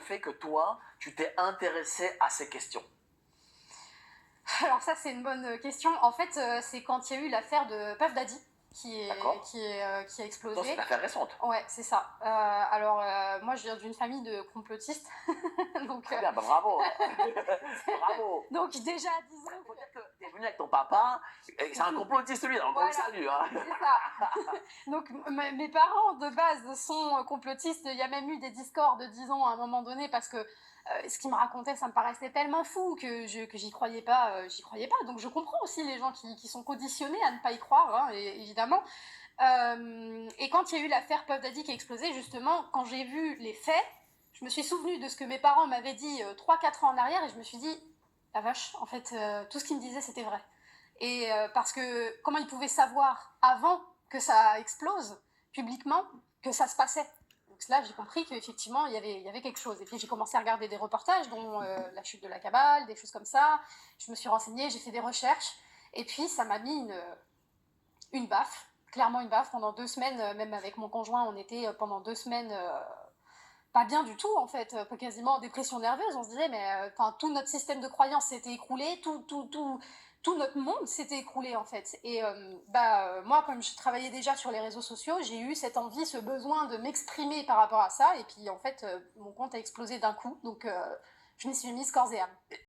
fait que toi, tu t'es intéressé à ces questions? Alors ça, c'est une bonne question. En fait, c'est quand il y a eu l'affaire de Puff Daddy D'accord? qui a Donc c'est explosé. une affaire récente. Ouais, c'est ça. Alors, moi, je viens d'une famille de complotistes. donc, Très bien, bah bravo. Bravo. donc déjà, disons Faut que... dire que t'es venu avec ton papa, et c'est un complotiste lui, donc on le Voilà, salue. Hein. c'est ça. Donc, mes parents, de base, sont complotistes. Il y a même eu des discords, disons, à un moment donné, parce que ce qu'ils me racontaient, ça me paraissait tellement fou que j'y croyais pas, j'y croyais pas. Donc, je comprends aussi les gens qui sont conditionnés à ne pas y croire, hein, évidemment. Et quand il y a eu l'affaire Puff Daddy qui a explosé, justement, quand j'ai vu les faits, je me suis souvenue de ce que mes parents m'avaient dit 3-4 ans en arrière, et je me suis dit, la vache, en fait, tout ce qu'ils me disaient, c'était vrai. Et parce que comment ils pouvaient savoir avant que ça explose publiquement que ça se passait. Donc là, j'ai compris qu'effectivement, il y avait quelque chose. Et puis j'ai commencé à regarder des reportages, dont la chute de la cabale, des choses comme ça. Je me suis renseignée, j'ai fait des recherches. Et puis ça m'a mis une baffe, clairement une baffe. Pendant 2 semaines, même avec mon conjoint, on était pendant 2 semaines pas bien du tout, en fait, quasiment en dépression nerveuse. On se disait, mais tout notre système de croyance s'était écroulé, tout notre monde s'était écroulé, en fait. Et moi, comme je travaillais déjà sur les réseaux sociaux, j'ai eu cette envie, ce besoin de m'exprimer par rapport à ça. Et puis, en fait, mon compte a explosé d'un coup. Donc, je m'y suis mise corps et âme.